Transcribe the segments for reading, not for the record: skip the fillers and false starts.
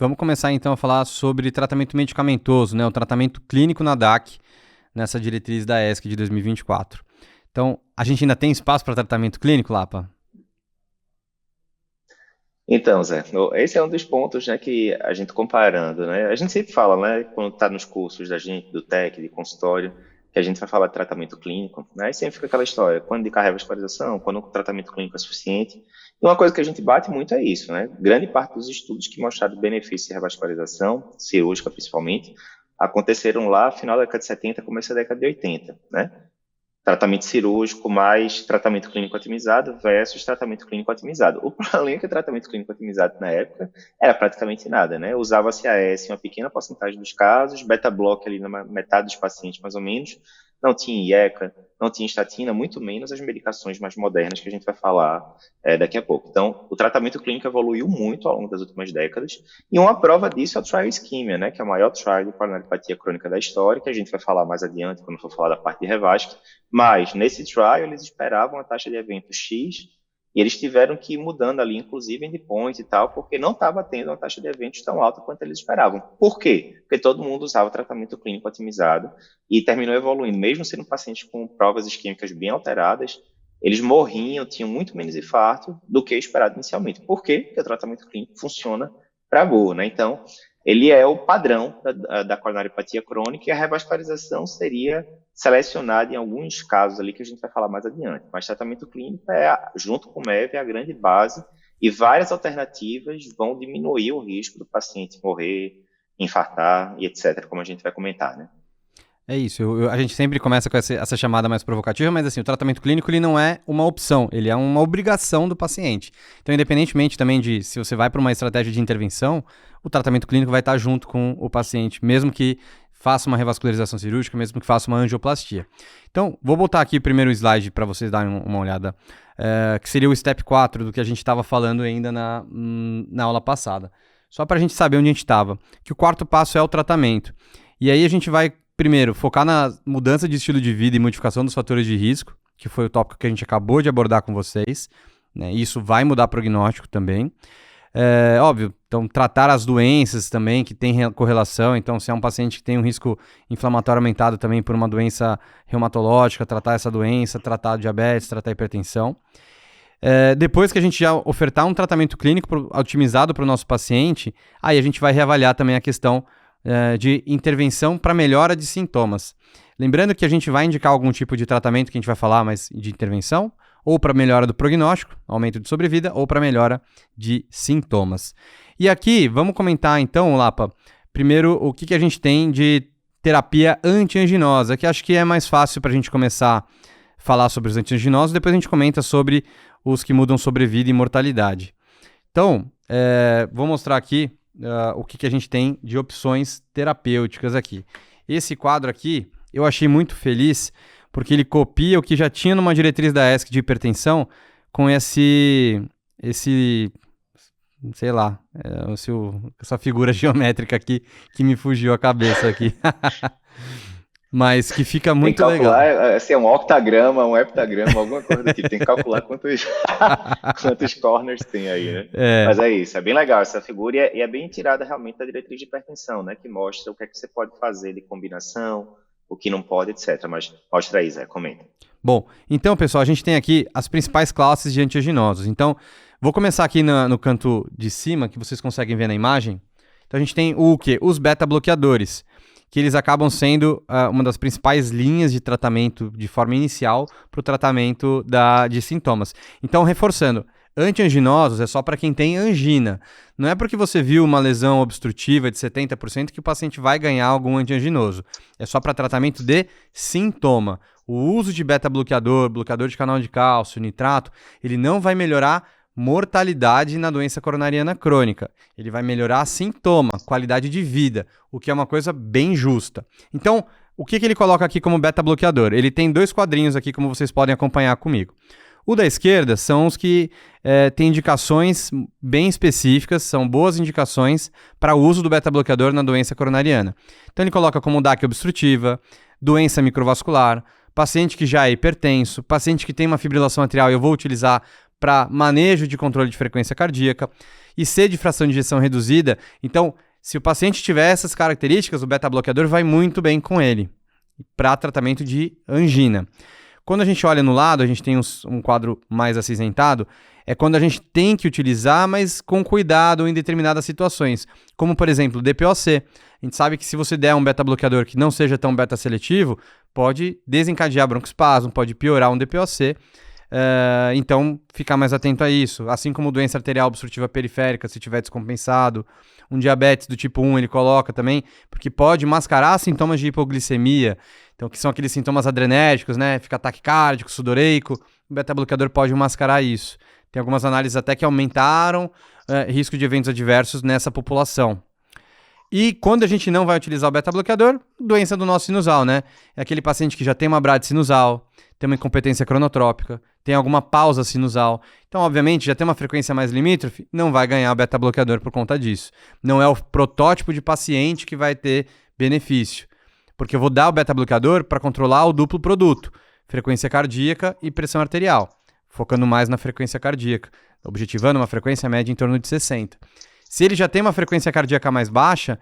vamos começar então a falar sobre tratamento medicamentoso, né? O tratamento clínico na DAC, nessa diretriz da ESC de 2024. Então, a gente ainda tem espaço para tratamento clínico, Lapa? Então, Zé, esse é um dos pontos, né, que a gente comparando, né? A gente sempre fala, né, quando está nos cursos da gente, do TEC, de consultório, que a gente vai falar de tratamento clínico, né? E sempre fica aquela história, quando indicar revascularização, quando o tratamento clínico é suficiente. E uma coisa que a gente bate muito é isso, né? Grande parte dos estudos que mostraram benefício de revascularização, cirúrgica principalmente, aconteceram lá final da década de 70, começo da década de 80, né? Tratamento cirúrgico mais tratamento clínico otimizado versus tratamento clínico otimizado. O problema é que o tratamento clínico otimizado na época era praticamente nada, né? Usava-se AS em uma pequena porcentagem dos casos, beta-block ali na metade dos pacientes mais ou menos, não tinha IECA, não tinha estatina, muito menos as medicações mais modernas que a gente vai falar daqui a pouco. Então, o tratamento clínico evoluiu muito ao longo das últimas décadas, e uma prova disso é o Trial Ischemia, né? Que é o maior trial de coronariopatia crônica da história, que a gente vai falar mais adiante quando for falar da parte de revasc. Mas, nesse trial, eles esperavam a taxa de evento X e eles tiveram que ir mudando ali, inclusive, endpoint e tal, porque não estava tendo uma taxa de eventos tão alta quanto eles esperavam. Por quê? Porque todo mundo usava tratamento clínico otimizado e terminou evoluindo. Mesmo sendo pacientes com provas isquêmicas bem alteradas, eles morriam, tinham muito menos infarto do que esperado inicialmente. Por quê? Porque o tratamento clínico funciona para boa, né? Então, ele é o padrão da coronariopatia crônica e a revascularização seria selecionada em alguns casos ali que a gente vai falar mais adiante. Mas tratamento clínico junto com o MEV, é a grande base e várias alternativas vão diminuir o risco do paciente morrer, infartar e etc., como a gente vai comentar, né? É isso, a gente sempre começa com essa chamada mais provocativa, mas assim, o tratamento clínico ele não é uma opção, ele é uma obrigação do paciente. Então, independentemente também de se você vai para uma estratégia de intervenção, o tratamento clínico vai estar junto com o paciente, mesmo que faça uma revascularização cirúrgica, mesmo que faça uma angioplastia. Então, vou botar aqui o primeiro slide para vocês darem uma olhada, que seria o step 4 do que a gente estava falando ainda na aula passada. Só para a gente saber onde a gente estava, que o quarto passo é o tratamento. E aí a gente vai primeiro, focar na mudança de estilo de vida e modificação dos fatores de risco, que foi o tópico que a gente acabou de abordar com vocês, né? Isso vai mudar prognóstico também. Óbvio, então tratar as doenças também que tem correlação, então se é um paciente que tem um risco inflamatório aumentado também por uma doença reumatológica, tratar essa doença, tratar diabetes, tratar hipertensão. Depois que a gente já ofertar um tratamento clínico otimizado para o nosso paciente, aí a gente vai reavaliar também a questão de intervenção para melhora de sintomas. Lembrando que a gente vai indicar algum tipo de tratamento que a gente vai falar, mas de intervenção, ou para melhora do prognóstico, aumento de sobrevida, ou para melhora de sintomas. E aqui, vamos comentar então, Lapa, primeiro o que a gente tem de terapia antianginosa, que acho que é mais fácil para a gente começar a falar sobre os antianginosos, depois a gente comenta sobre os que mudam sobrevida e mortalidade. Então, vou mostrar aqui o que a gente tem de opções terapêuticas aqui. Esse quadro aqui eu achei muito feliz porque ele copia o que já tinha numa diretriz da ESC de hipertensão com esse sei lá, essa figura geométrica aqui que me fugiu a cabeça aqui. Mas que fica Tem que muito legal. calcular, assim, um octagrama, um heptagrama, alguma coisa do tipo. Tem que calcular quantos corners tem aí, né? É, Mas é isso, é bem legal essa figura e é bem tirada realmente da diretriz de hipertensão, né? Que mostra o que é que você pode fazer de combinação, o que não pode, etc. Mas mostra aí, Zé, comenta. Bom, então, pessoal, a gente tem aqui as principais classes de antiaginosos. Então, vou começar aqui no canto de cima, que vocês conseguem ver na imagem. Então, a gente tem o quê? Os beta-bloqueadores, que eles acabam sendo uma das principais linhas de tratamento de forma inicial para o tratamento de sintomas. Então, reforçando, antianginosos é só para quem tem angina. Não é porque você viu uma lesão obstrutiva de 70% que o paciente vai ganhar algum antianginoso. É só para tratamento de sintoma. O uso de beta-bloqueador, bloqueador de canal de cálcio, nitrato, ele não vai melhorar mortalidade na doença coronariana crônica. Ele vai melhorar sintoma, qualidade de vida, o que é uma coisa bem justa. Então, o que ele coloca aqui como beta-bloqueador? Ele tem dois quadrinhos aqui, como vocês podem acompanhar comigo. O da esquerda são os que têm indicações bem específicas, são boas indicações para o uso do beta-bloqueador na doença coronariana. Então ele coloca como DAC obstrutiva, doença microvascular, paciente que já é hipertenso, paciente que tem uma fibrilação atrial, eu vou utilizar para manejo de controle de frequência cardíaca. e ser de fração de ejeção reduzida. Então, se o paciente tiver essas características, o beta-bloqueador vai muito bem com ele para tratamento de angina. Quando a gente olha no lado, a gente tem um quadro mais acinzentado, é quando a gente tem que utilizar, mas com cuidado em determinadas situações, como por exemplo o DPOC. A gente sabe que se você der um beta-bloqueador que não seja tão beta-seletivo, pode desencadear broncoespasmo, pode piorar um DPOC, então ficar mais atento a isso. Assim como doença arterial obstrutiva periférica, se tiver descompensado, um diabetes do tipo 1 ele coloca também, porque pode mascarar sintomas de hipoglicemia, então que são aqueles sintomas adrenérgicos, né? Fica taquicárdico, sudoreico, o beta-bloqueador pode mascarar isso. Tem algumas análises até que aumentaram risco de eventos adversos nessa população. E quando a gente não vai utilizar o beta-bloqueador, doença do nó sinusal, né? É aquele paciente que já tem uma brade sinusal, tem uma incompetência cronotrópica, tem alguma pausa sinusal. Então, obviamente, já tem uma frequência mais limítrofe, não vai ganhar o beta-bloqueador por conta disso. Não é o protótipo de paciente que vai ter benefício. Porque eu vou dar o beta-bloqueador para controlar o duplo produto, frequência cardíaca e pressão arterial, focando mais na frequência cardíaca, objetivando uma frequência média em torno de 60. Se ele já tem uma frequência cardíaca mais baixa,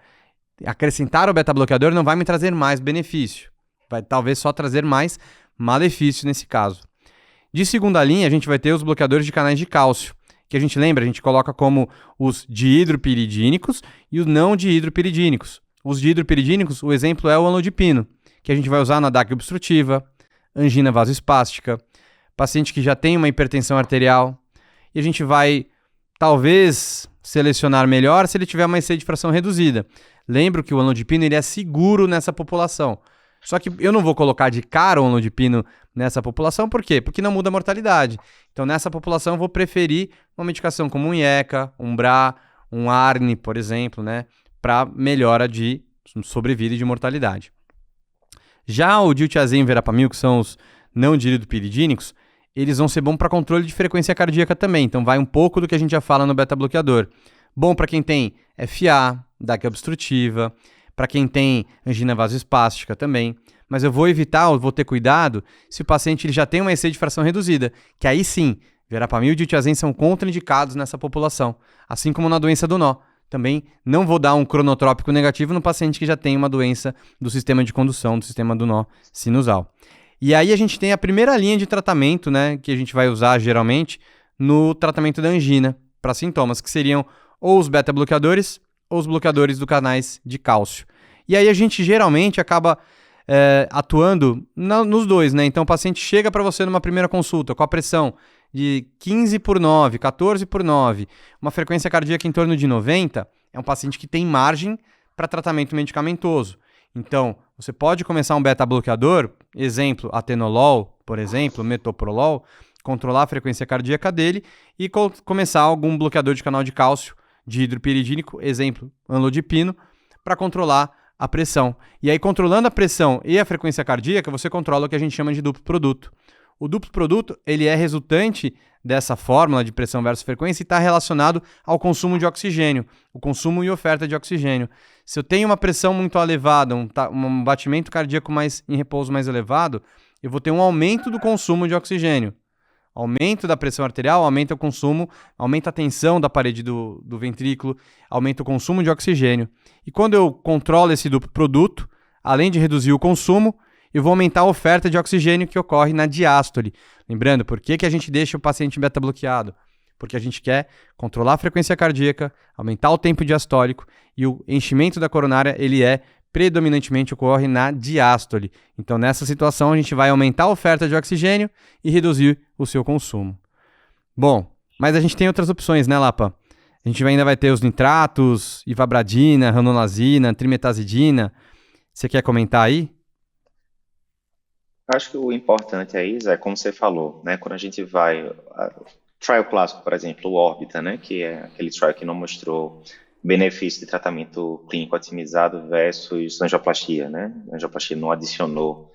acrescentar o beta-bloqueador não vai me trazer mais benefício. Vai talvez só trazer mais malefício nesse caso. De segunda linha, a gente vai ter os bloqueadores de canais de cálcio, que a gente lembra, a gente coloca como os dihidropiridínicos e os não dihidropiridínicos. Os dihidropiridínicos, o exemplo é o amlodipino, que a gente vai usar na DAC obstrutiva, angina vasoespástica, paciente que já tem uma hipertensão arterial, e a gente vai, talvez, selecionar melhor se ele tiver uma IC de fração reduzida. Lembro que o amlodipino ele é seguro nessa população. Só que eu não vou colocar de cara o amlodipino nessa população, por quê? Porque não muda a mortalidade. Então, nessa população, eu vou preferir uma medicação como um IECA, um BRA, um ARNI, por exemplo, né, para melhora de sobrevida e de mortalidade. Já o diltiazem e verapamil, que são os não dihidropiridínicos, eles vão ser bons para controle de frequência cardíaca também. Então, vai um pouco do que a gente já fala no beta-bloqueador. Bom para quem tem FA, DAC obstrutiva, para quem tem angina vasoespástica também. Mas eu vou evitar, eu vou ter cuidado se o paciente ele já tem uma EC de fração reduzida, que aí sim, verapamil e diltiazem são contraindicados nessa população, assim como na doença do nó. Também não vou dar um cronotrópico negativo no paciente que já tem uma doença do sistema de condução, do sistema do nó sinusal. E aí a gente tem a primeira linha de tratamento, né, que a gente vai usar geralmente no tratamento da angina para sintomas, que seriam ou os beta-bloqueadores ou os bloqueadores dos canais de cálcio. E aí a gente geralmente acaba atuando nos dois, né? Então o paciente chega para você numa primeira consulta com a pressão de 15/9, 14/9, uma frequência cardíaca em torno de 90, é um paciente que tem margem para tratamento medicamentoso. Então, você pode começar um beta-bloqueador, exemplo, atenolol, por exemplo, metoprolol, controlar a frequência cardíaca dele e começar algum bloqueador de canal de cálcio dihidropiridínico, exemplo, amlodipino, para controlar a pressão. E aí, controlando a pressão e a frequência cardíaca, você controla o que a gente chama de duplo produto. O duplo produto ele é resultante dessa fórmula de pressão versus frequência e está relacionado ao consumo de oxigênio, o consumo e oferta de oxigênio. Se eu tenho uma pressão muito elevada, um batimento cardíaco em repouso mais elevado, eu vou ter um aumento do consumo de oxigênio. Aumento da pressão arterial, aumenta o consumo, aumenta a tensão da parede do ventrículo, aumenta o consumo de oxigênio. E quando eu controlo esse duplo produto, além de reduzir o consumo, eu vou aumentar a oferta de oxigênio que ocorre na diástole. Lembrando, por que a gente deixa o paciente beta-bloqueado? Porque a gente quer controlar a frequência cardíaca, aumentar o tempo diastólico e o enchimento da coronária, ele predominantemente ocorre na diástole. Então, nessa situação, a gente vai aumentar a oferta de oxigênio e reduzir o seu consumo. Bom, mas a gente tem outras opções, né, Lapa? A gente ainda vai ter os nitratos, ivabradina, ranolazina, trimetazidina. Você quer comentar aí? Acho que o importante aí, Zé, como você falou, né, quando a gente vai... Trial clássico, por exemplo, o Órbita, né, que é aquele trial que não mostrou benefício de tratamento clínico otimizado versus angioplastia, né? A angioplastia não adicionou,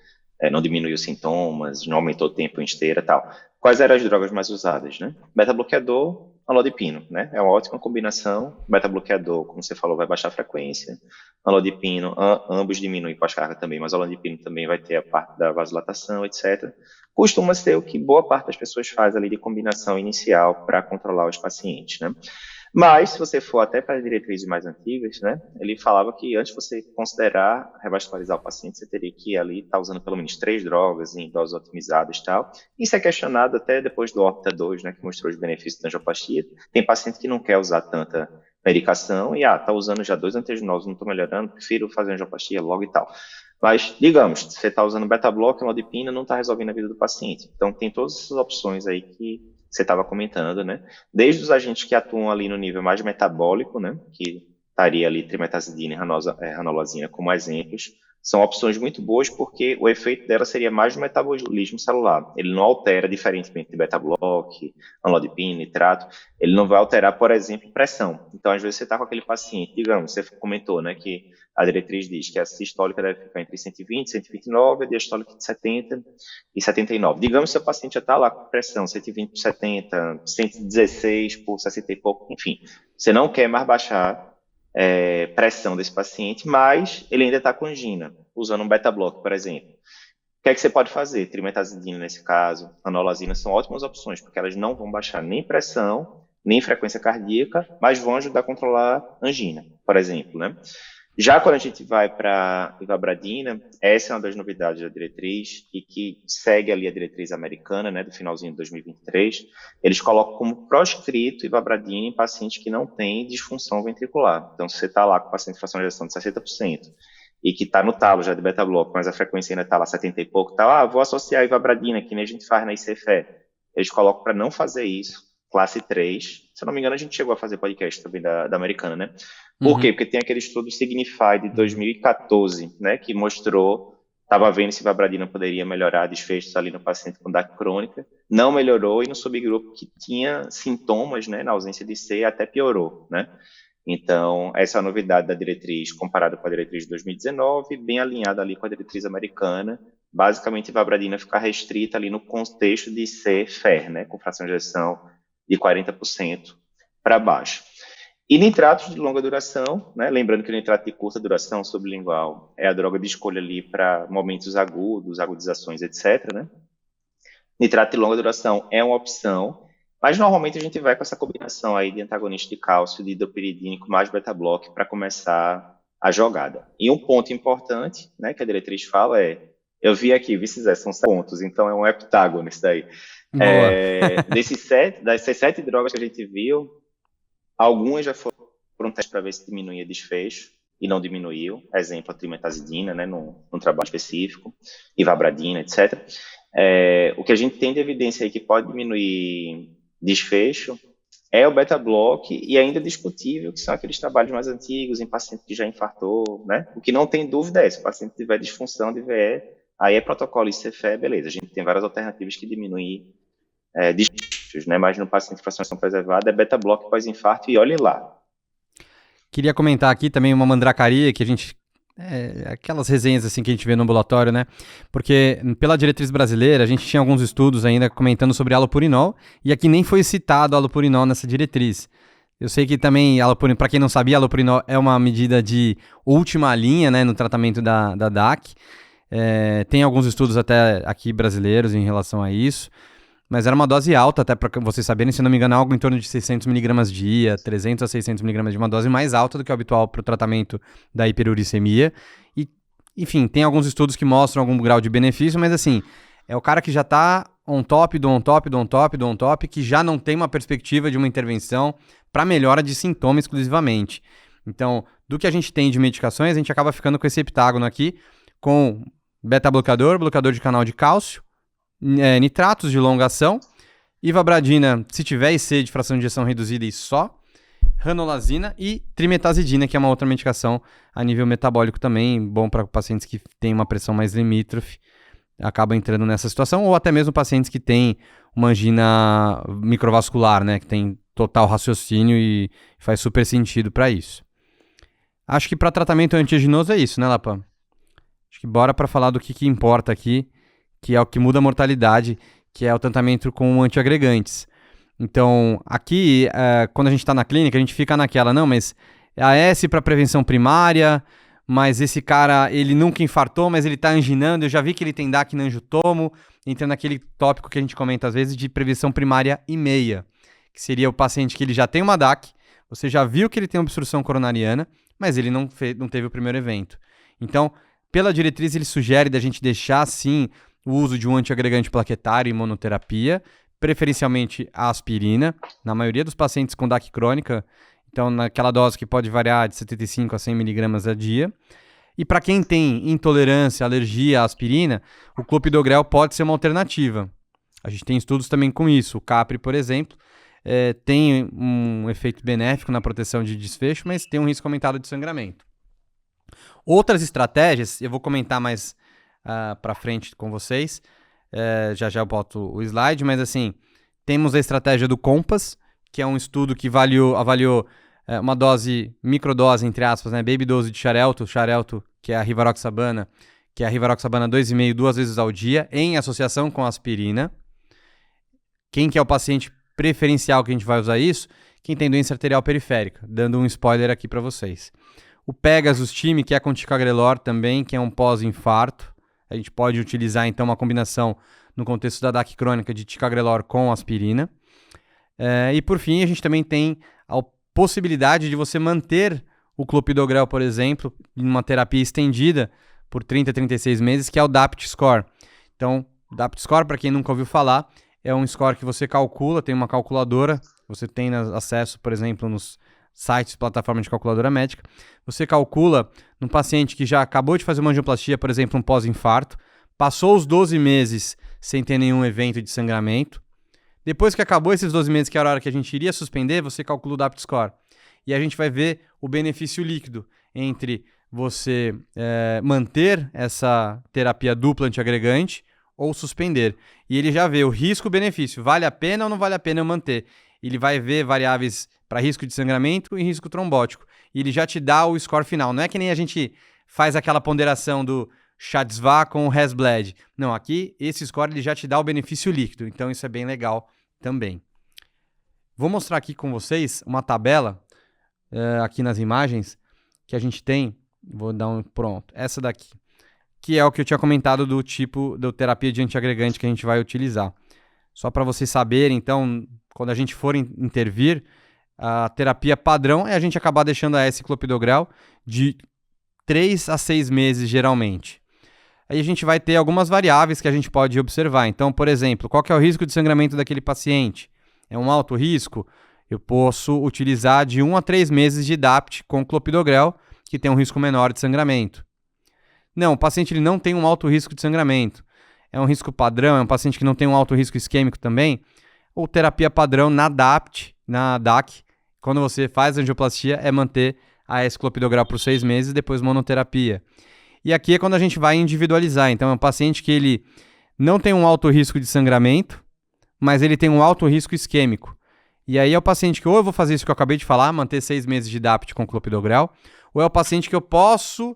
não diminuiu sintomas, não aumentou o tempo em esteira e tal. Quais eram as drogas mais usadas, né? Beta-bloqueador, amlodipino, né? É uma ótima combinação. Beta-bloqueador, como você falou, vai baixar a frequência. Amlodipino, ambos diminuem pós-carga também, mas o amlodipino também vai ter a parte da vasodilatação, etc. Costuma ser o que boa parte das pessoas faz ali de combinação inicial para controlar os pacientes, né? Mas, se você for até para diretrizes mais antigas, né, ele falava que antes de você considerar revascularizar o paciente, você teria que ali estar usando pelo menos 3 drogas em doses otimizadas e tal. Isso é questionado até depois do Opta 2, né, que mostrou os benefícios da angioplastia. Tem paciente que não quer usar tanta medicação e, tá usando já 2 angiogenosos, não estou melhorando, prefiro fazer angioplastia logo e tal. Mas, digamos, você está usando beta-blocker, amlodipina, não está resolvendo a vida do paciente. Então, tem todas essas opções aí que você estava comentando, né? Desde os agentes que atuam ali no nível mais metabólico, né? Que estaria ali trimetazidina e ranolazina como exemplos. São opções muito boas porque o efeito dela seria mais no metabolismo celular. Ele não altera, diferentemente de beta-block, amlodipina, nitrato, ele não vai alterar, por exemplo, pressão. Então, às vezes, você está com aquele paciente, digamos, você comentou, né, que a diretriz diz que a sistólica deve ficar entre 120 e 129, a diastólica de 70 e 79. Digamos que seu paciente já está lá com pressão 120 por 70, 116 por 60 e pouco, enfim. Você não quer mais baixar pressão desse paciente, mas ele ainda está com angina, usando um beta-block, por exemplo. O que é que você pode fazer? Trimetazidina, nesse caso, ranolazina, são ótimas opções, porque elas não vão baixar nem pressão, nem frequência cardíaca, mas vão ajudar a controlar angina, por exemplo, né? Já quando a gente vai para ivabradina, essa é uma das novidades da diretriz e que segue ali a diretriz americana, né, do finalzinho de 2023. Eles colocam como proscrito ivabradina em pacientes que não têm disfunção ventricular. Então, se você está lá com paciente de fração de ejeção de 60% e que está no talo já de beta-bloco, mas a frequência ainda está lá 70 e pouco, vou associar a ivabradina, que nem a gente faz na ICFE. Eles colocam para não fazer isso, classe 3. Se eu não me engano, a gente chegou a fazer podcast também da americana, né? Por quê? Porque tem aquele estudo Signify de 2014, né, que mostrou, estava vendo se ivabradina poderia melhorar desfechos ali no paciente com DAC crônica, não melhorou e no subgrupo que tinha sintomas, né, na ausência de C, até piorou, né? Então, essa é a novidade da diretriz comparada com a diretriz de 2019, bem alinhada ali com a diretriz americana. Basicamente, ivabradina fica restrita ali no contexto de ser FER, né, com fração de ejeção de 40% para baixo. E nitratos de longa duração, né? Lembrando que o nitrato de curta duração sublingual é a droga de escolha ali para momentos agudos, agudizações, etc. Né? Nitrato de longa duração é uma opção, mas normalmente a gente vai com essa combinação aí de antagonista de cálcio, de dopiridínico mais beta-block para começar a jogada. E um ponto importante, né, que a diretriz fala eu vi aqui, vice são 7 pontos, então é um heptágono isso daí. Dessas 7 drogas que a gente viu, algumas já foram testes para ver se diminuía desfecho e não diminuiu. Exemplo, a trimetazidina, né, num trabalho específico, ivabradina, etc. O que a gente tem de evidência aí que pode diminuir desfecho é o beta-block e ainda discutível, que são aqueles trabalhos mais antigos em paciente que já infartou, né? O que não tem dúvida se o paciente tiver disfunção de VE, aí é protocolo ICFE, beleza. A gente tem várias alternativas que diminuem desfechos, né? Mas no paciente de fração preservada é beta-block pós-infarto e olhe lá. Queria comentar aqui também uma mandracaria que a gente... aquelas resenhas assim que a gente vê no ambulatório, né? Porque pela diretriz brasileira, a gente tinha alguns estudos ainda comentando sobre alopurinol, e aqui nem foi citado alopurinol nessa diretriz. Eu sei que também, para quem não sabia, alopurinol é uma medida de última linha, né, no tratamento da DAC. Tem alguns estudos até aqui brasileiros em relação a isso. Mas era uma dose alta, até para vocês saberem, se não me engano, algo em torno de 600 mg dia, 300 a 600 mg de uma dose mais alta do que o habitual para o tratamento da hiperuricemia. E, enfim, tem alguns estudos que mostram algum grau de benefício, mas assim, é o cara que já está on top, que já não tem uma perspectiva de uma intervenção para melhora de sintoma exclusivamente. Então, do que a gente tem de medicações, a gente acaba ficando com esse heptágono aqui, com beta-bloqueador, bloqueador de canal de cálcio, nitratos de longa ação, ivabradina, se tiver IC de fração de injeção reduzida e só, ranolazina e trimetazidina, que é uma outra medicação a nível metabólico também, bom para pacientes que têm uma pressão mais limítrofe, acaba entrando nessa situação, ou até mesmo pacientes que têm uma angina microvascular, né, que tem total raciocínio e faz super sentido para isso. Acho que para tratamento antiaginoso é isso, né, Lapan? Acho que bora para falar do que importa aqui, que é o que muda a mortalidade, que é o tratamento com antiagregantes. Então, aqui, quando a gente está na clínica, a gente fica naquela, não, mas é AS para prevenção primária, mas esse cara, ele nunca infartou, mas ele está anginando, eu já vi que ele tem DAC na angiotomo, entrando naquele tópico que a gente comenta às vezes de prevenção primária e meia, que seria o paciente que ele já tem uma DAC, Você já viu que ele tem obstrução coronariana, mas ele não teve o primeiro evento. Então, pela diretriz, ele sugere da gente deixar, sim, o uso de um antiagregante plaquetário em monoterapia, preferencialmente a aspirina, na maioria dos pacientes com DAC crônica, então naquela dose que pode variar de 75 a 100 mg a dia. E para quem tem intolerância, alergia à aspirina, o clopidogrel pode ser uma alternativa. A gente tem estudos também com isso. O Capri, por exemplo, tem um efeito benéfico na proteção de desfecho, mas tem um risco aumentado de sangramento. Outras estratégias, eu vou comentar mais para frente com vocês, já eu boto o slide, mas assim, temos a estratégia do COMPASS, que é um estudo que avaliou uma microdose, entre aspas, né, baby dose de xarelto, que é a rivaroxabana, 2,5 duas vezes ao dia, em associação com aspirina. Quem que é o paciente preferencial que a gente vai usar isso? Quem tem doença arterial periférica, dando um spoiler aqui para vocês. O Pegasus Time, que é com ticagrelor também, que é um pós-infarto. A gente pode utilizar, então, uma combinação no contexto da DAC crônica de ticagrelor com aspirina. E, por fim, a gente também tem a possibilidade de você manter o clopidogrel, por exemplo, em uma terapia estendida por 30 a 36 meses, que é o DAPT Score. Então, o DAPT Score, para quem nunca ouviu falar, é um score que você calcula, tem uma calculadora, você tem acesso, por exemplo, nos sites, plataformas de calculadora médica. Você calcula num paciente que já acabou de fazer uma angioplastia, por exemplo, um pós-infarto, passou os 12 meses sem ter nenhum evento de sangramento. Depois que acabou esses 12 meses, que era a hora que a gente iria suspender, você calcula o DAPT Score. E a gente vai ver o benefício líquido entre você manter essa terapia dupla antiagregante ou suspender. E ele já vê o risco-benefício. Vale a pena ou não vale a pena eu manter? Ele vai ver variáveis para risco de sangramento e risco trombótico. E ele já te dá o score final. Não é que nem a gente faz aquela ponderação do Shatzva com o Hasbled. Não, aqui esse score ele já te dá o benefício líquido. Então isso é bem legal também. Vou mostrar aqui com vocês uma tabela aqui nas imagens que a gente tem. Vou dar pronto. Essa daqui. Que é o que eu tinha comentado do tipo de terapia de antiagregante que a gente vai utilizar. Só para vocês saberem, então, quando a gente for intervir, a terapia padrão é a gente acabar deixando a S-clopidogrel de 3 a 6 meses, geralmente. Aí a gente vai ter algumas variáveis que a gente pode observar. Então, por exemplo, qual que é o risco de sangramento daquele paciente? É um alto risco? Eu posso utilizar de 1 a 3 meses de DAPT com clopidogrel, que tem um risco menor de sangramento. Não, o paciente ele não tem um alto risco de sangramento. É um risco padrão, é um paciente que não tem um alto risco isquêmico também. Ou terapia padrão na DAPT, na DAC, quando você faz angioplastia, é manter a S-clopidogrel por 6 meses, depois monoterapia. E aqui é quando a gente vai individualizar. Então, é um paciente que ele não tem um alto risco de sangramento, mas ele tem um alto risco isquêmico. E aí é o paciente que ou eu vou fazer isso que eu acabei de falar, manter 6 meses de DAPT com clopidogrel, ou é o paciente que eu posso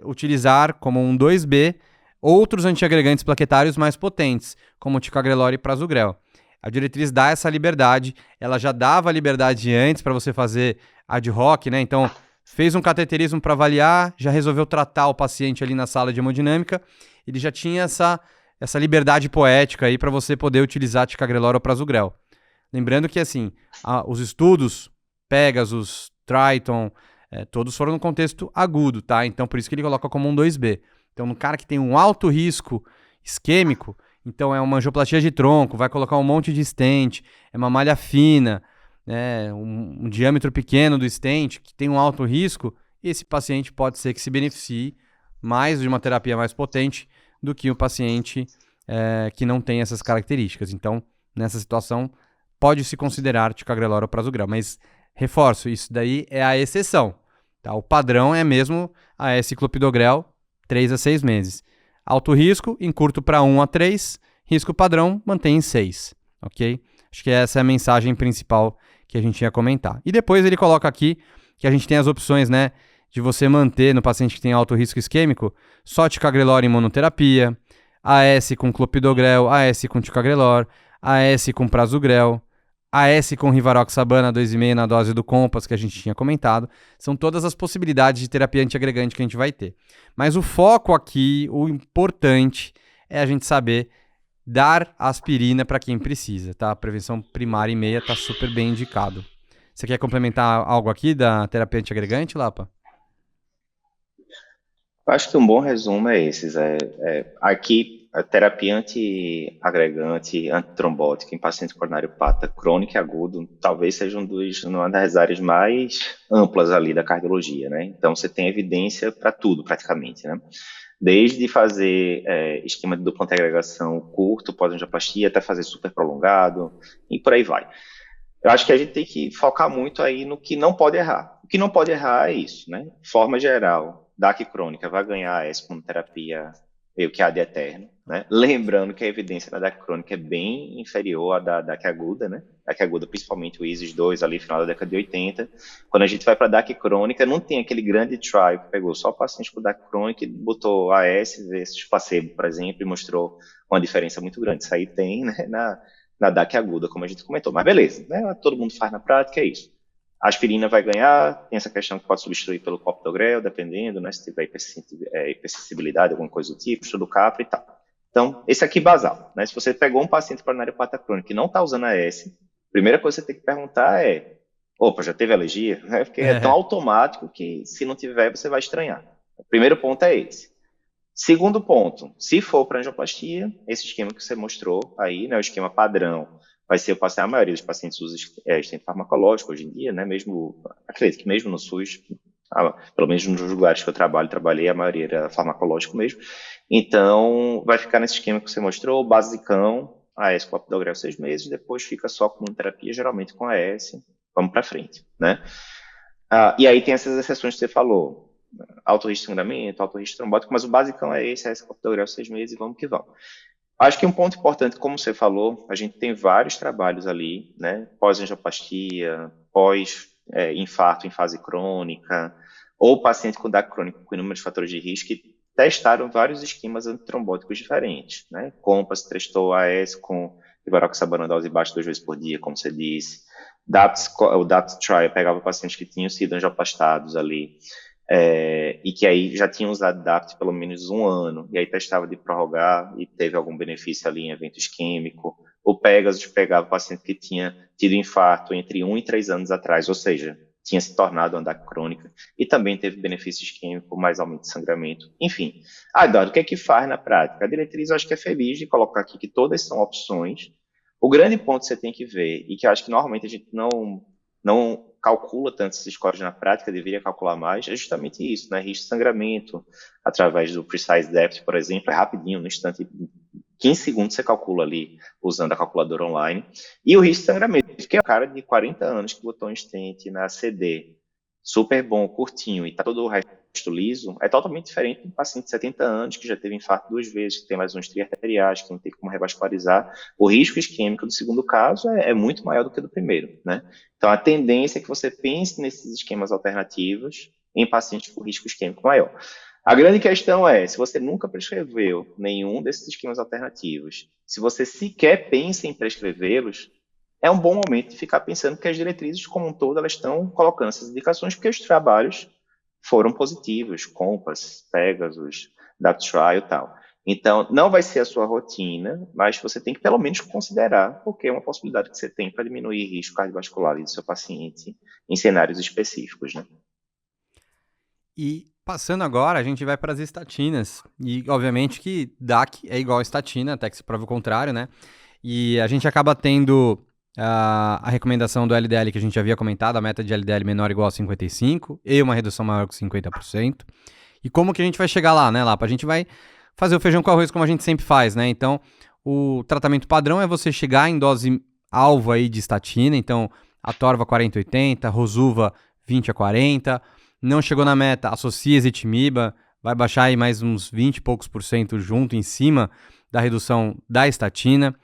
utilizar como um 2B outros antiagregantes plaquetários mais potentes, como ticagrelor e prasugrel. A diretriz dá essa liberdade, ela já dava a liberdade antes para você fazer ad hoc, né? Então, fez um cateterismo para avaliar, já resolveu tratar o paciente ali na sala de hemodinâmica, ele já tinha essa liberdade poética aí para você poder utilizar ticagrelor ou prasugrel. Lembrando que, assim, os estudos, Pegasus, Triton, todos foram no contexto agudo, tá? Então, por isso que ele coloca como um 2B. Então, no cara que tem um alto risco isquêmico, então é uma angioplastia de tronco, vai colocar um monte de stent, é uma malha fina, um diâmetro pequeno do stent, que tem um alto risco, esse paciente pode ser que se beneficie mais de uma terapia mais potente do que o paciente que não tem essas características. Então, nessa situação, pode-se considerar ticagrelor ou prasugrel, mas reforço, isso daí é a exceção. Tá? O padrão é mesmo a S-clopidogrel, 3 a 6 meses. Alto risco, encurto para 1 a 3, risco padrão, mantém em 6. Ok? Acho que essa é a mensagem principal que a gente ia comentar. E depois ele coloca aqui que a gente tem as opções, né, de você manter no paciente que tem alto risco isquêmico, só ticagrelor em monoterapia, AS com clopidogrel, AS com ticagrelor, AS com prasugrel, AS com rivaroxabana 2,5 na dose do COMPASS que a gente tinha comentado. São todas as possibilidades de terapia antiagregante que a gente vai ter. Mas o foco aqui, o importante, é a gente saber dar aspirina para quem precisa, tá? A prevenção primária e meia está super bem indicado. Você quer complementar algo aqui da terapia antiagregante, Lapa? Eu acho que um bom resumo é esses. Aqui, a terapia antiagregante, antitrombótica em paciente coronariopata crônico e agudo, talvez seja uma das áreas mais amplas ali da cardiologia, né? Então, você tem evidência para tudo, praticamente, né? Desde fazer esquema de dupla antiagregação curto, pós-angioplastia, até fazer super prolongado, e por aí vai. Eu acho que a gente tem que focar muito aí no que não pode errar. O que não pode errar é isso, né? Forma geral, DAC crônica vai ganhar essa como terapia meio que ad eterno, né? Lembrando que a evidência da DAC crônica é bem inferior à da DAC aguda, né? DAC aguda, principalmente o ISIS 2, ali final da década de 80. Quando a gente vai para DAC crônica, não tem aquele grande trial que pegou só pacientes com DAC crônica e botou AS versus placebo, por exemplo, e mostrou uma diferença muito grande. Isso aí tem, né, na DAC aguda, como a gente comentou. Mas beleza, né? Todo mundo faz na prática, é isso. A aspirina vai ganhar, tem essa questão que pode substituir pelo clopidogrel, dependendo, né? Se tiver hipersensibilidade, alguma coisa do tipo, estudo capra e tal. Então, esse aqui basal, né? Se você pegou um paciente coronariopata crônico que não está usando AS, a primeira coisa que você tem que perguntar é: opa, já teve alergia? Porque é tão automático que se não tiver, você vai estranhar. O primeiro ponto é esse. Segundo ponto, se for para angioplastia, esse esquema que você mostrou aí, né, o esquema padrão, vai ser o paciente, a maioria dos pacientes usa estente farmacológico hoje em dia, né, mesmo, acredito que mesmo no SUS, pelo menos nos lugares que eu trabalhei, a maioria era farmacológico mesmo. Então, vai ficar nesse esquema que você mostrou, basicão, AS com clopidogrel 6 meses, depois fica só com terapia, geralmente com AS, vamos para frente, né? E aí tem essas exceções que você falou, alto risco de sangramento, alto risco trombótico, mas o basicão é esse, AS clopidogrel 6 meses e vamos que vamos. Acho que um ponto importante, como você falou, a gente tem vários trabalhos ali, né, pós-angioplastia, pós-infarto em fase crônica, ou paciente com DAC crônico com inúmeros fatores de risco, que testaram vários esquemas antitrombóticos diferentes, né, COMPASS testou AS com rivaroxaban dose baixa 2 vezes por dia, como você disse, o DAPT Trial pegava pacientes que tinham sido angioplastados ali, e que aí já tinham usado DAPT pelo menos um ano, e aí testava de prorrogar e teve algum benefício ali em evento isquêmico. O Pegasus pegava o paciente que tinha tido infarto entre 1 e 3 anos atrás, ou seja, tinha se tornado uma DAC crônica, e também teve benefício isquêmico, mais aumento de sangramento. Enfim, Eduardo, o que é que faz na prática? A diretriz, eu acho que é feliz de colocar aqui que todas são opções. O grande ponto que você tem que ver, e que eu acho que normalmente a gente não calcula tanto esses scores na prática, deveria calcular mais, é justamente isso, né? Risco de sangramento, através do Precise Depth, por exemplo, é rapidinho, no instante, 15 segundos você calcula ali, usando a calculadora online. E o risco de sangramento, que é o cara de 40 anos que botou um stent na CD, super bom, curtinho, e tá todo o resto liso, é totalmente diferente de um paciente de 70 anos que já teve infarto 2 vezes, que tem lesões triarteriais, que não tem como revascularizar. O risco isquêmico do segundo caso é muito maior do que do primeiro, né? Então, a tendência é que você pense nesses esquemas alternativos em pacientes com risco isquêmico maior. A grande questão é, se você nunca prescreveu nenhum desses esquemas alternativos, se você sequer pensa em prescrevê-los, é um bom momento de ficar pensando que as diretrizes como um todo, elas estão colocando essas indicações porque os trabalhos foram positivos, COMPASS, Pegasus, DAPT Trial e tal. Então, não vai ser a sua rotina, mas você tem que pelo menos considerar, porque é uma possibilidade que você tem para diminuir o risco cardiovascular do seu paciente em cenários específicos, né? E passando agora, a gente vai para as estatinas. E, obviamente, que DAC é igual a estatina, até que se prove o contrário, né? E a gente acaba tendo a recomendação do LDL que a gente havia comentado, a meta de LDL menor ou igual a 55 e uma redução maior que 50%. E como que a gente vai chegar lá, né, Lapa? A gente vai fazer o feijão com arroz como a gente sempre faz, né? Então, o tratamento padrão é você chegar em dose alvo aí de estatina, então Atorva 40-80, Rosuva 20-40, não chegou na meta, associa ezetimiba, vai baixar aí mais uns 20 e poucos por cento junto em cima da redução da estatina.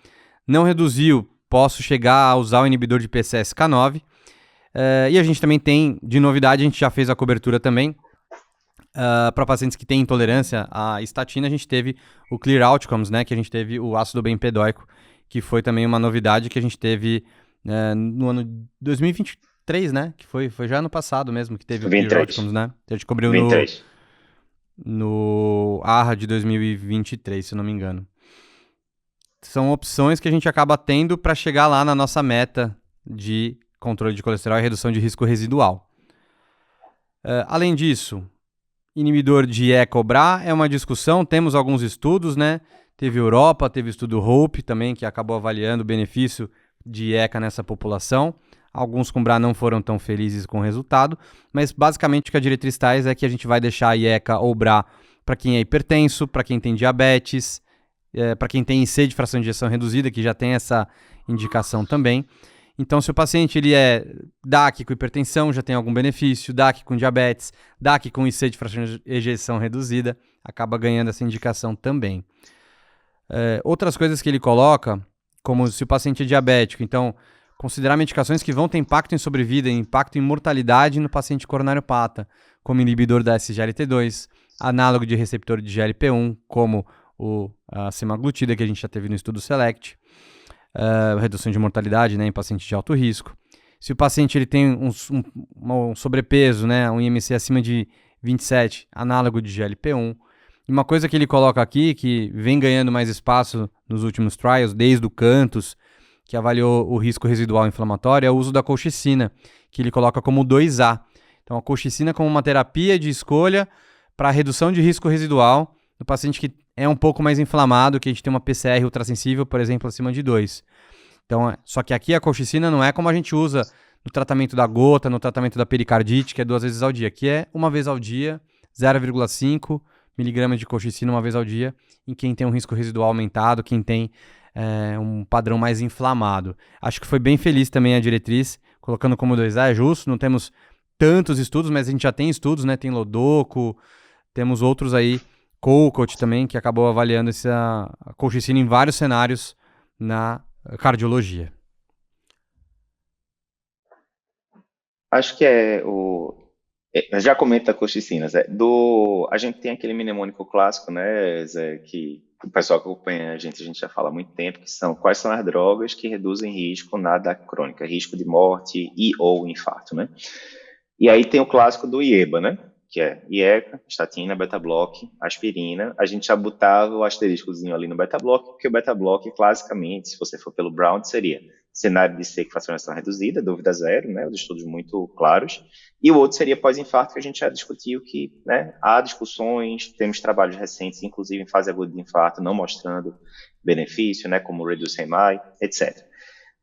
Não reduziu, posso chegar a usar o inibidor de PCSK9. E a gente também tem, de novidade, a gente já fez a cobertura também. Para pacientes que têm intolerância à estatina, a gente teve o Clear Outcomes, né? Que a gente teve o ácido bempedóico, que foi também uma novidade que a gente teve no ano 2023, né? Que foi já ano passado mesmo que teve o Clear 23. Outcomes, né? A gente cobriu 23. no ARRA de 2023, se eu não me engano. São opções que a gente acaba tendo para chegar lá na nossa meta de controle de colesterol e redução de risco residual. Além disso, inibidor de ECA/BRA é uma discussão, temos alguns estudos, né? Teve Europa, teve o estudo HOPE também, que acabou avaliando o benefício de ECA nessa população. Alguns com BRA não foram tão felizes com o resultado, mas basicamente o que a diretriz traz é que a gente vai deixar a ECA ou BRA para quem é hipertenso, para quem tem diabetes, para quem tem IC de fração de ejeção reduzida, que já tem essa indicação também. Então, se o paciente ele é DAC com hipertensão, já tem algum benefício, DAC com diabetes, DAC com IC de fração de ejeção reduzida, acaba ganhando essa indicação também. Outras coisas que ele coloca, como se o paciente é diabético, então, considerar medicações que vão ter impacto em sobrevida e impacto em mortalidade no paciente coronariopata, como inibidor da SGLT2, análogo de receptor de GLP-1, como a semaglutida que a gente já teve no estudo SELECT, redução de mortalidade, né, em paciente de alto risco. Se o paciente ele tem um sobrepeso, né, um IMC acima de 27, análogo de GLP-1. E uma coisa que ele coloca aqui, que vem ganhando mais espaço nos últimos trials, desde o Cantus, que avaliou o risco residual inflamatório, é o uso da colchicina, que ele coloca como 2A. Então, a colchicina como uma terapia de escolha para redução de risco residual no paciente que é um pouco mais inflamado, que a gente tem uma PCR ultrassensível, por exemplo, acima de 2. Então, só que aqui a colchicina não é como a gente usa no tratamento da gota, no tratamento da pericardite, que é 2 vezes ao dia. Aqui é uma vez ao dia, 0,5 miligramas de colchicina uma vez ao dia, em quem tem um risco residual aumentado, quem tem um padrão mais inflamado. Acho que foi bem feliz também a diretriz, colocando como 2A, é justo, não temos tantos estudos, mas a gente já tem estudos, né? Tem Lodoco, temos outros aí, Colcott também, que acabou avaliando a colchicina em vários cenários na cardiologia. Acho que já comenta colchicinas. A gente tem aquele mnemônico clássico, né, Zé, que o pessoal que acompanha a gente já fala há muito tempo, que são quais são as drogas que reduzem risco na DAC crônica, risco de morte e ou infarto, né? E aí tem o clássico do IEBA, né? Que é IECA, estatina, beta-bloque, aspirina. A gente já botava o asteriscozinho ali no beta-bloque, porque o beta-bloque, classicamente, se você for pelo Brown, seria cenário de C que fracionação reduzida, dúvida zero, né? Os estudos muito claros. E o outro seria pós-infarto, que a gente já discutiu que, né, há discussões, temos trabalhos recentes, inclusive em fase aguda de infarto, não mostrando benefício, né? Como o Reduce MI, etc.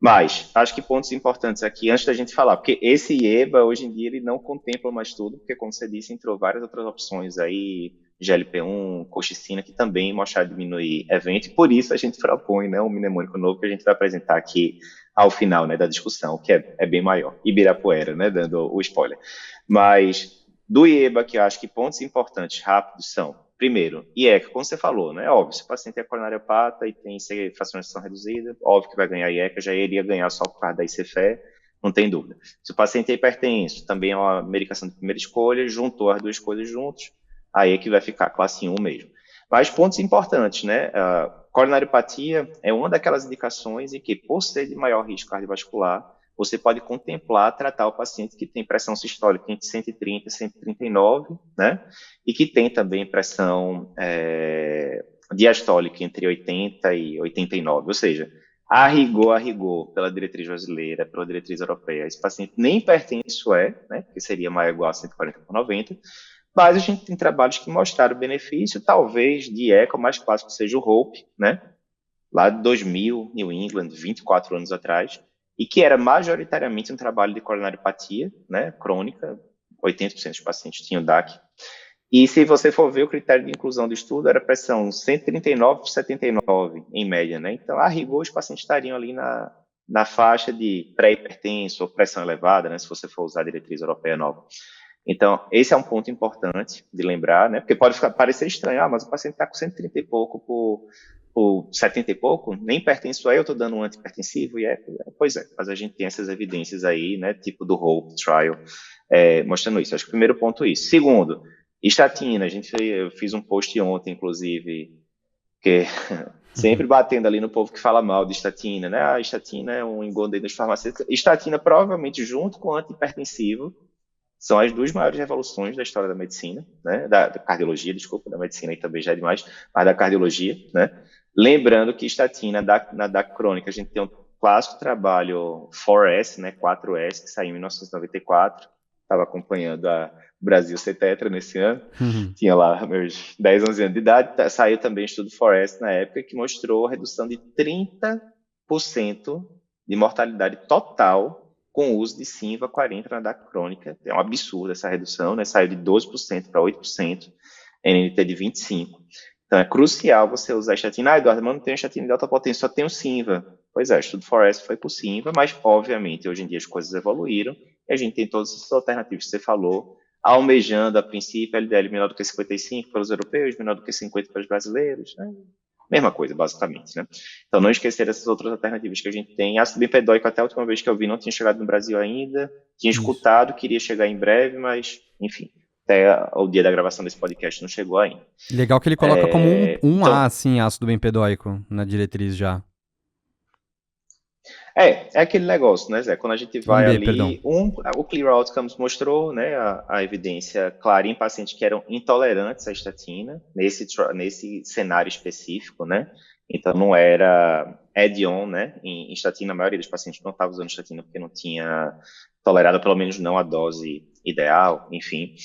Mas, acho que pontos importantes aqui, antes da gente falar, porque esse IEBA, hoje em dia, ele não contempla mais tudo, porque, como você disse, entrou várias outras opções aí, GLP-1, colchicina, que também mostraram diminuir evento, e por isso a gente propõe, né, um mnemônico novo que a gente vai apresentar aqui ao final, né, da discussão, que é bem maior. Ibirapuera, né, dando o spoiler. Mas, do IEBA, que eu acho que pontos importantes, rápidos, são... Primeiro, IECA, como você falou, né? Óbvio, se o paciente é coronariopata e tem fracionação reduzida, óbvio que vai ganhar IECA, já iria ganhar só por causa da ICFE, não tem dúvida. Se o paciente é hipertenso, também é uma medicação de primeira escolha, juntou as duas coisas juntos, aí é que vai ficar classe 1 mesmo. Mas pontos importantes, né? A coronariopatia é uma daquelas indicações em que, por ser de maior risco cardiovascular, você pode contemplar tratar o paciente que tem pressão sistólica entre 130 e 139, né? E que tem também pressão diastólica entre 80 e 89. Ou seja, a rigor, pela diretriz brasileira, pela diretriz europeia, esse paciente nem hipertenso né? Que seria maior ou igual a 140 por 90. Mas a gente tem trabalhos que mostraram o benefício, talvez de ECA, o mais clássico seja o HOPE, né? Lá de 2000, New England, 24 anos atrás, e que era majoritariamente um trabalho de coronariopatia, né, crônica, 80% dos pacientes tinham DAC. E se você for ver o critério de inclusão do estudo, era pressão 139 por 79, em média, né? Então, a rigor, os pacientes estariam ali na faixa de pré-hipertenso ou pressão elevada, né, se você for usar a diretriz europeia nova. Então, esse é um ponto importante de lembrar, né? Porque pode parecer estranho, mas o paciente está com 130 e pouco por 70 e pouco, nem hipertenso eu estou dando um antihipertensivo, pois é, mas a gente tem essas evidências aí, né, tipo do HOPE trial, mostrando isso. Acho que o primeiro ponto é isso. Segundo, estatina, eu fiz um post ontem, inclusive, que sempre batendo ali no povo que fala mal de estatina, né, a estatina é um engodo das farmacêuticas, estatina provavelmente junto com antihipertensivo, são as duas maiores revoluções da história da medicina, né, da cardiologia, desculpa, da medicina aí também já é demais, mas da cardiologia, né. Lembrando que estatina, na DAC crônica, a gente tem clássico trabalho 4S, né, 4S, que saiu em 1994. Estava acompanhando a Brasil ser tetra nesse ano. Tinha lá meus 10, 11 anos de idade. Saiu também o estudo 4S na época, que mostrou a redução de 30% de mortalidade total com o uso de Simva-40 na DAC crônica. É um absurdo essa redução, né? Saiu de 12% para 8%, NNT de 25%. Então é crucial você usar a estatina. Eduardo, mas não tem estatina de alta potência, só tem o Simva. Pois é, o estudo 4S foi por Simva, mas obviamente hoje em dia as coisas evoluíram e a gente tem todas essas alternativas que você falou, almejando a princípio LDL menor do que 55 para os europeus, menor do que 50 para os brasileiros, né? Mesma coisa, basicamente, né? Então, não esquecer essas outras alternativas que a gente tem. Ácido bempedoico, até a última vez que eu vi, não tinha chegado no Brasil ainda. Tinha Isso. escutado, queria chegar em breve, mas, enfim, até o dia da gravação desse podcast não chegou ainda. Legal que ele coloca como um A, Então, assim, ácido bempedóico na diretriz já. é aquele negócio, né, Zé? Quando a gente Um vai B, perdão. ali, o Clear Outcomes mostrou, né, a evidência clara em pacientes que eram intolerantes à estatina, nesse cenário específico, né? Então não era add-on, né? Em estatina, a maioria dos pacientes não estava usando estatina porque não tinha tolerado, pelo menos não a dose ideal, enfim.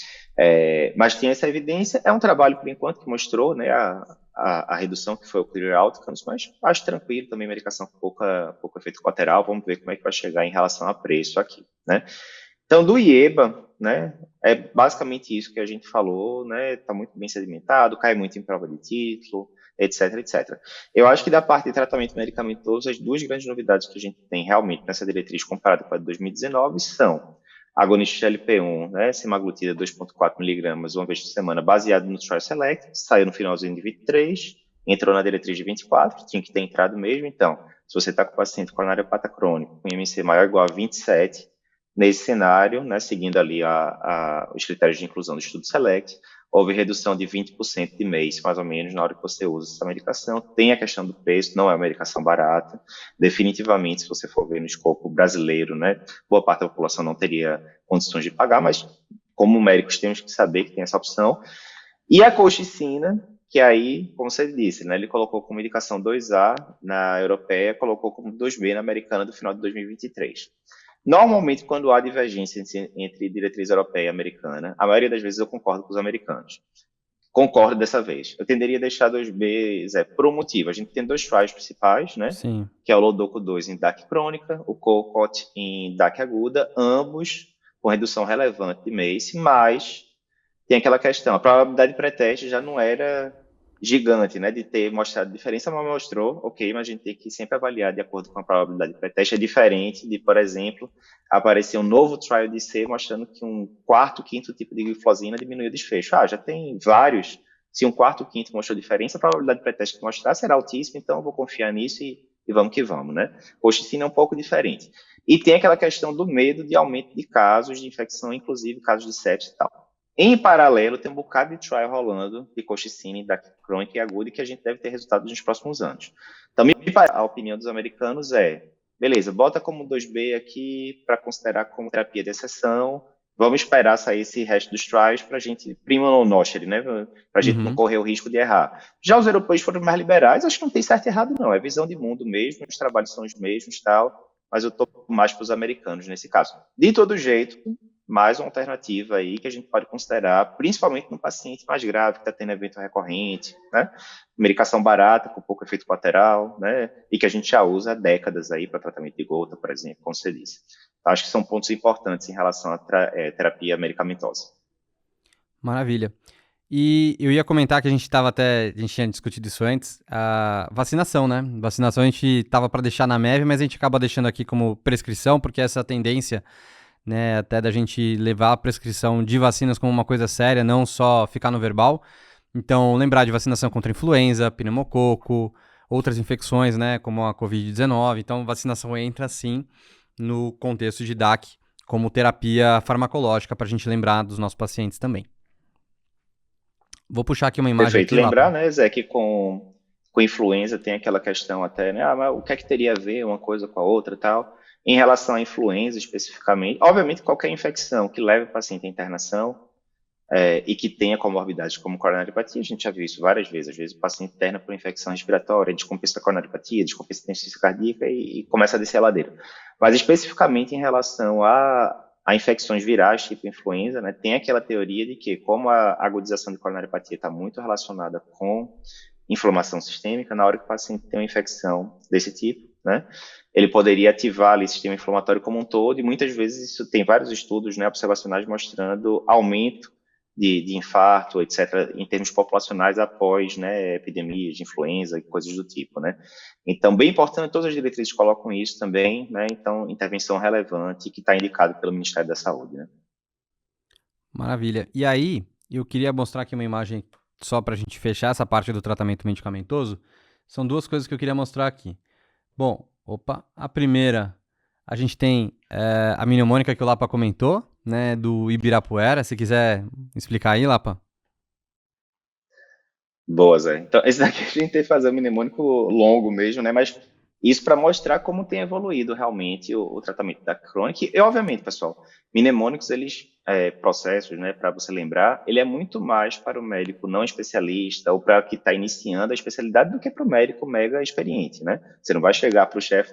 Mas tinha essa evidência, é um trabalho, por enquanto, que mostrou, né, a redução que foi o Clear Outcomes, mas acho tranquilo também, medicação com pouco efeito colateral, vamos ver como é que vai chegar em relação a preço aqui, né? Então, do IEBA, né, é basicamente isso que a gente falou, né, está muito bem sedimentado, cai muito em prova de título, etc, etc. Eu acho que da parte de tratamento medicamentoso, as duas grandes novidades que a gente tem realmente nessa diretriz comparada com a de 2019 são agonista de LP1, né, semaglutida 2,4 miligramas uma vez por semana, baseado no Trial Select, saiu no finalzinho de 23, entrou na diretriz de 24, tinha que ter entrado mesmo, então, se você está com paciente coronariopata crônico, com IMC maior ou igual a 27, nesse cenário, né, seguindo ali os critérios de inclusão do estudo Select, houve redução de 20% de mês, mais ou menos, na hora que você usa essa medicação. Tem a questão do preço, não é uma medicação barata. Definitivamente, se você for ver no escopo brasileiro, né, boa parte da população não teria condições de pagar, mas como médicos temos que saber que tem essa opção. E a colchicina, que aí, como você disse, né, ele colocou como indicação 2A na europeia, colocou como 2B na americana do final de 2023. Normalmente, quando há divergência entre diretriz europeia e americana, a maioria das vezes eu concordo com os americanos. Concordo dessa vez. Eu tenderia a deixar 2B, Zé, por um motivo. A gente tem dois trials principais, né? Sim. Que é o Lodoco 2 em DAC crônica, o COCOT em DAC aguda, ambos com redução relevante de MACE, mas tem aquela questão, a probabilidade de pré-teste já não era gigante, né, de ter mostrado diferença, mas mostrou, ok, mas a gente tem que sempre avaliar de acordo com a probabilidade de pré-teste. É diferente de, por exemplo, aparecer um novo trial de C mostrando que um quarto, quinto tipo de glifosina diminuiu o desfecho. Já tem vários. Se um quarto, quinto mostrou diferença, a probabilidade de pré-teste que mostrar será altíssima, então eu vou confiar nisso e vamos que vamos, né? Colchicina é um pouco diferente. E tem aquela questão do medo de aumento de casos de infecção, inclusive casos de sepsis e tal. Em paralelo, tem um bocado de trial rolando de colchicina, da crônica e aguda, que a gente deve ter resultados nos próximos anos. Então, a opinião dos americanos é, beleza, bota como 2B aqui para considerar como terapia de exceção, vamos esperar sair esse resto dos trials para a gente, prima ou nocere, né, para a gente não correr o risco de errar. Já os europeus foram mais liberais, acho que não tem certo e errado não, é visão de mundo mesmo, os trabalhos são os mesmos tal, mas eu estou mais para os americanos nesse caso. De todo jeito, mais uma alternativa aí que a gente pode considerar, principalmente no paciente mais grave, que está tendo evento recorrente, né? Medicação barata, com pouco efeito colateral, né? E que a gente já usa há décadas aí para tratamento de gota, por exemplo, como você disse. Então, acho que são pontos importantes em relação à terapia medicamentosa. Maravilha. E eu ia comentar que a gente tinha discutido isso antes, a vacinação, né? Vacinação a gente tava para deixar na MEV, mas a gente acaba deixando aqui como prescrição, porque essa tendência, né, até da gente levar a prescrição de vacinas como uma coisa séria, não só ficar no verbal. Então, lembrar de vacinação contra influenza, pneumococo, outras infecções, né, como a Covid-19. Então, vacinação entra, sim, no contexto de DAC, como terapia farmacológica, para a gente lembrar dos nossos pacientes também. Vou puxar aqui uma imagem Perfeito. aqui, Lembrar, Lapa. né, Zé, que com influenza tem aquela questão até, né, mas o que é que teria a ver uma coisa com a outra e tal? Em relação à influenza especificamente, obviamente qualquer infecção que leve o paciente à internação, e que tenha comorbidades como coronariopatia, a gente já viu isso várias vezes. Às vezes o paciente interna por infecção respiratória, descompensa a coronariopatia, descompensa a insuficiência cardíaca e começa a descer a ladeira. Mas especificamente em relação a infecções virais, tipo influenza, né, tem aquela teoria de que, como a agudização de coronariopatia está muito relacionada com inflamação sistêmica, na hora que o paciente tem uma infecção desse tipo, né, ele poderia ativar ali o sistema inflamatório como um todo, e muitas vezes isso tem vários estudos, né, observacionais mostrando aumento de infarto, etc., em termos populacionais após, né, epidemias de influenza e coisas do tipo, né. Então, bem importante, todas as diretrizes colocam isso também, né, então, intervenção relevante que está indicado pelo Ministério da Saúde, né. Maravilha. E aí, eu queria mostrar aqui uma imagem só para a gente fechar essa parte do tratamento medicamentoso. São duas coisas que eu queria mostrar aqui. Bom, opa, a primeira, a gente tem a mnemônica que o Lapa comentou, né, do Ibirapuera. Se quiser explicar aí, Lapa. Boa, Zé. Então, esse daqui a gente tem que fazer um mnemônico longo mesmo, né? Mas isso para mostrar como tem evoluído realmente o tratamento da crônica. E, obviamente, pessoal, mnemônicos, eles, processos, né, para você lembrar, ele é muito mais para o médico não especialista ou para que está iniciando a especialidade do que para o médico mega experiente, né? Você não vai chegar para o chefe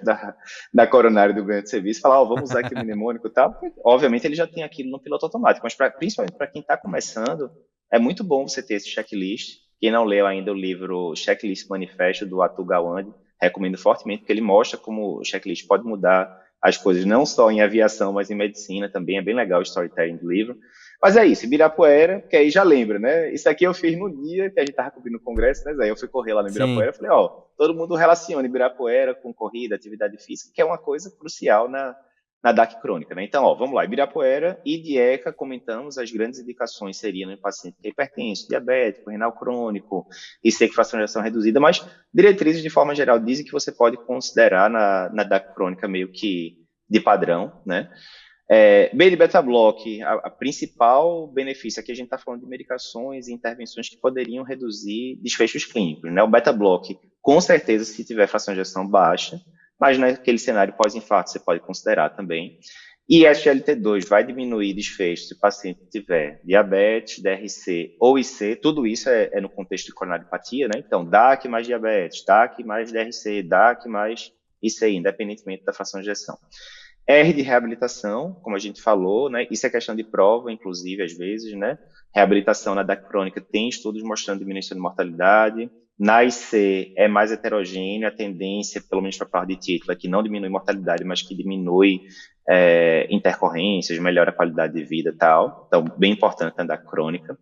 da coronária do ganho de serviço e falar, ó, vamos usar aqui o mnemônico e tal. Obviamente, ele já tem aquilo no piloto automático, mas principalmente para quem está começando, é muito bom você ter esse checklist. Quem não leu ainda o livro Checklist Manifesto, do Atul Gawande, recomendo fortemente, porque ele mostra como o checklist pode mudar as coisas, não só em aviação, mas em medicina também. É bem legal o storytelling do livro. Mas é isso, Ibirapuera, que aí já lembra, né? Isso aqui eu fiz no dia que a gente estava cobrindo o congresso, né, Zé? Eu fui correr lá no Sim. Ibirapuera, falei, ó, todo mundo relaciona Ibirapuera com corrida, atividade física, que é uma coisa crucial na DAC crônica, né? Então, ó, vamos lá, Ibirapuera e DIECA, comentamos as grandes indicações seriam em paciente que é hipertenso, diabético, renal crônico, e com fração de ação reduzida, mas diretrizes de forma geral dizem que você pode considerar na DAC crônica meio que de padrão, né? B de beta-block, a principal benefício, aqui a gente está falando de medicações e intervenções que poderiam reduzir desfechos clínicos, né? O beta-block, com certeza, se tiver fração de ação baixa, mas naquele cenário pós-infarto você pode considerar também. E SGLT2 vai diminuir desfecho se o paciente tiver diabetes, DRC ou IC, tudo isso é no contexto de coronariopatia, né? Então, DAC mais diabetes, DAC mais DRC, DAC mais IC, independentemente da fração de ejeção. R de reabilitação, como a gente falou, né? Isso é questão de prova, inclusive, às vezes, né? Reabilitação na DAC crônica tem estudos mostrando diminuição de mortalidade. Na IC é mais heterogêneo, a tendência, pelo menos para a parte de título, é que não diminui mortalidade, mas que diminui intercorrências, melhora a qualidade de vida e tal. Então, bem importante na DAC crônica.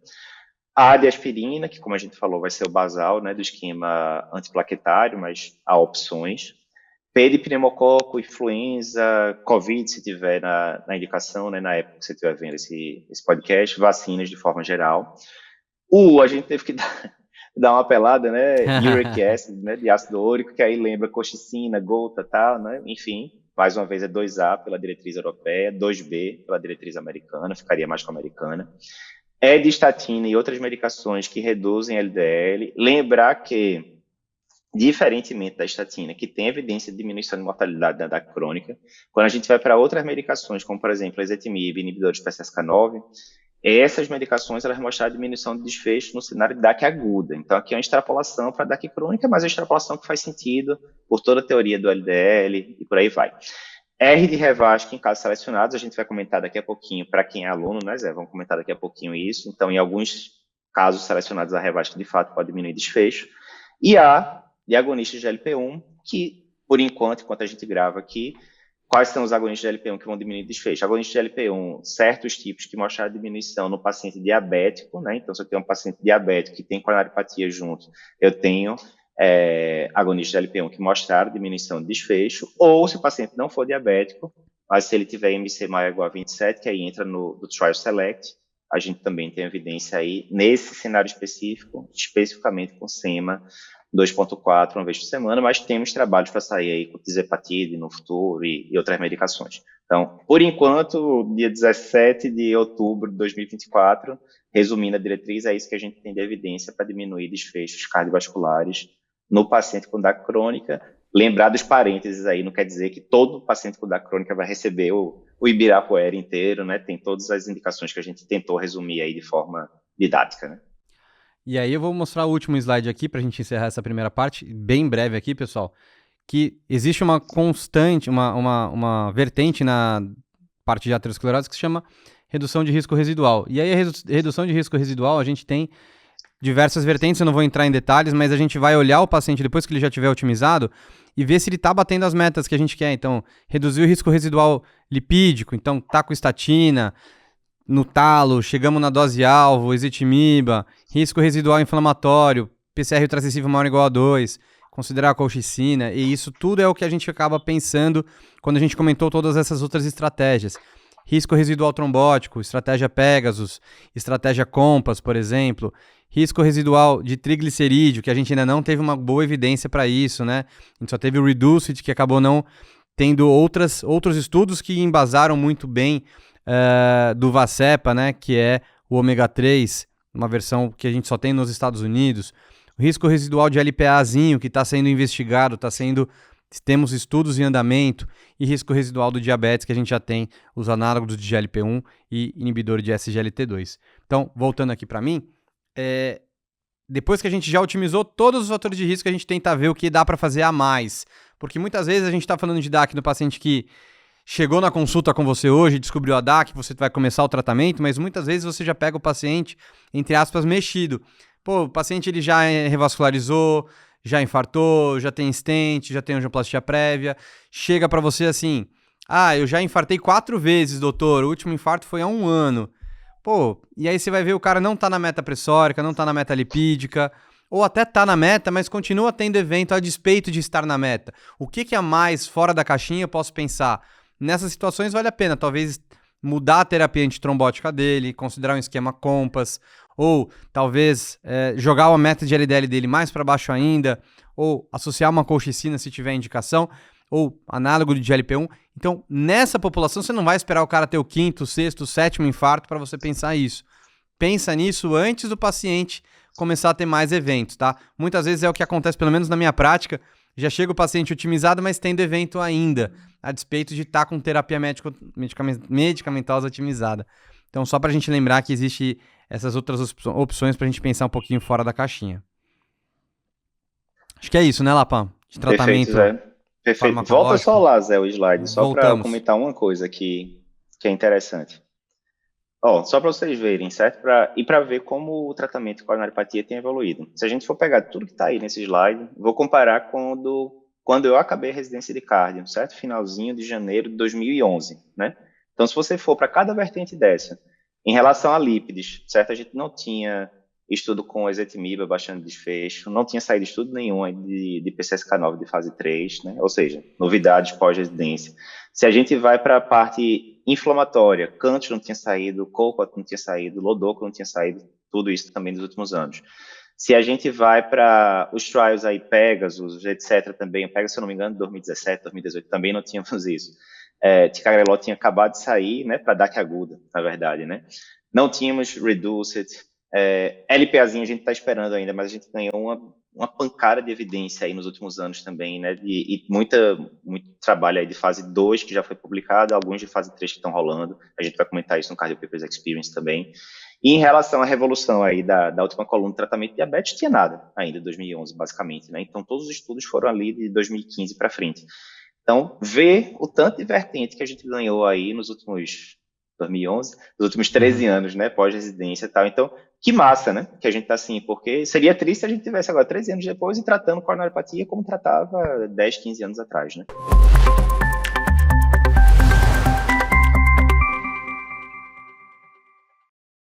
A de aspirina, que como a gente falou, vai ser o basal, né, do esquema antiplaquetário, mas há opções. P de pneumococo, influenza, Covid, se tiver na indicação, né, na época que você estiver vendo esse podcast, vacinas de forma geral. A gente teve que dar uma pelada, né, uric acid, né, de ácido úrico, que aí lembra coxicina, gota, tal, né, enfim, mais uma vez é 2A pela diretriz europeia, 2B pela diretriz americana, ficaria mais com a americana. É de estatina e outras medicações que reduzem LDL. Lembrar que, diferentemente da estatina, que tem evidência de diminuição de mortalidade da DAC crônica, quando a gente vai para outras medicações, como por exemplo a ezetimibe, inibidores de PCSK9, essas medicações elas mostraram diminuição de desfecho no cenário de DAC aguda. Então aqui é uma extrapolação para a DAC crônica, mas é uma extrapolação que faz sentido por toda a teoria do LDL e por aí vai. R de Revasc em casos selecionados, a gente vai comentar daqui a pouquinho para quem é aluno, né, Zé? Vamos comentar daqui a pouquinho isso. Então, em alguns casos selecionados, a Revasc de fato pode diminuir desfecho. E A de agonistas de GLP-1, que, por enquanto a gente grava aqui, quais são os agonistas de GLP-1 que vão diminuir desfecho? Agonistas de GLP-1, certos tipos que mostraram diminuição no paciente diabético, né? Então, se eu tenho um paciente diabético que tem coronariopatia junto, eu tenho agonistas de GLP-1 que mostraram diminuição de desfecho, ou se o paciente não for diabético, mas se ele tiver MC maior ou igual a 27, que aí entra no Trial Select, a gente também tem evidência aí, nesse cenário específico, especificamente com SEMA 2.4 uma vez por semana, mas temos trabalhos para sair aí com tizepatide no futuro e outras medicações. Então, por enquanto, dia 17 de outubro de 2024, resumindo a diretriz, é isso que a gente tem de evidência para diminuir desfechos cardiovasculares no paciente com DAC crônica. Lembrar dos parênteses aí, não quer dizer que todo paciente com DAC crônica vai receber o Ibirapuera inteiro, né? Tem todas as indicações que a gente tentou resumir aí de forma didática, né? E aí eu vou mostrar o último slide aqui pra gente encerrar essa primeira parte, bem breve aqui, pessoal, que existe uma constante, uma vertente na parte de aterosclerose que se chama redução de risco residual. E aí a redução de risco residual, a gente tem diversas vertentes, eu não vou entrar em detalhes, mas a gente vai olhar o paciente depois que ele já tiver otimizado e ver se ele está batendo as metas que a gente quer. Então, reduzir o risco residual lipídico, então tá com estatina, no talo, chegamos na dose-alvo, ezetimiba, risco residual inflamatório, PCR ultrassensível maior ou igual a 2, considerar a colchicina, e isso tudo é o que a gente acaba pensando quando a gente comentou todas essas outras estratégias. Risco residual trombótico, estratégia Pegasus, estratégia Compass, por exemplo. Risco residual de triglicerídeo, que a gente ainda não teve uma boa evidência para isso, né? A gente só teve o Reduced, que acabou não tendo outros estudos que embasaram muito bem do Vascepa, né? Que é o ômega 3, uma versão que a gente só tem nos Estados Unidos. O risco residual de LPAzinho, que está sendo investigado, temos estudos em andamento, e risco residual do diabetes, que a gente já tem os análogos de GLP-1 e inibidor de SGLT2. Então, voltando aqui para mim, depois que a gente já otimizou todos os fatores de risco, a gente tenta ver o que dá para fazer a mais. Porque muitas vezes a gente está falando de DAC no paciente que chegou na consulta com você hoje, descobriu a DAC, você vai começar o tratamento, mas muitas vezes você já pega o paciente, entre aspas, mexido. Pô, o paciente ele já revascularizou, já infartou, já tem stent, já tem angioplastia prévia, chega para você assim, eu já infartei 4 vezes, doutor, o último infarto foi há 1 ano. Pô, e aí você vai ver o cara não tá na meta pressórica, não tá na meta lipídica, ou até tá na meta, mas continua tendo evento a despeito de estar na meta. O que a mais fora da caixinha eu posso pensar? Nessas situações vale a pena, talvez mudar a terapia antitrombótica dele, considerar um esquema Compass, ou talvez jogar a meta de LDL dele mais para baixo ainda, ou associar uma colchicina se tiver indicação, ou análogo de GLP-1. Então, nessa população, você não vai esperar o cara ter o 5º, 6º, 7º infarto para você pensar isso. Pensa nisso antes do paciente começar a ter mais eventos, tá? Muitas vezes é o que acontece, pelo menos na minha prática, já chega o paciente otimizado, mas tendo evento ainda, a despeito de estar com terapia medicamentosa otimizada. Então, só para a gente lembrar que existe essas outras opções para a gente pensar um pouquinho fora da caixinha. Acho que é isso, né, Lapan? De tratamento. Perfeito, Zé. Perfeito. Volta só lá, Zé, o slide, só para comentar uma coisa que é interessante. Só para vocês verem, certo? E para ver como o tratamento de coronariopatia tem evoluído. Se a gente for pegar tudo que está aí nesse slide, vou comparar quando eu acabei a residência de cardio, certo? Finalzinho de janeiro de 2011, né? Então, se você for para cada vertente dessa, em relação a lípides, certo? A gente não tinha estudo com ezetimiba baixando desfecho, não tinha saído estudo nenhum de PCSK9 de fase 3, né? Ou seja, novidades pós-residência. Se a gente vai para a parte inflamatória, Cantos não tinha saído, Colcott não tinha saído, Lodoco não tinha saído, tudo isso também nos últimos anos. Se a gente vai para os trials aí, Pegasus, etc. também, Pegasus, se eu não me engano, 2017, 2018, também não tínhamos isso. Ticagrelor tinha acabado de sair, né, para DAC aguda, na verdade, né? Não tínhamos Reduced, LPAzinho a gente está esperando ainda, mas a gente ganhou uma pancada de evidência aí nos últimos anos também, né? E muito trabalho aí de fase 2 que já foi publicado, alguns de fase 3 que estão rolando. A gente vai comentar isso no Cardio Papers Experience também. E em relação à revolução aí da última coluna de tratamento de diabetes, tinha nada ainda em 2011, basicamente, né? Então, todos os estudos foram ali de 2015 para frente. Então, ver o tanto de vertente que a gente ganhou aí nos últimos 2011, nos últimos 13 anos, né, pós-residência e tal. Então, que massa, né, que a gente tá assim, porque seria triste se a gente tivesse agora 13 anos depois e tratando coronariopatia como tratava 10, 15 anos atrás, né.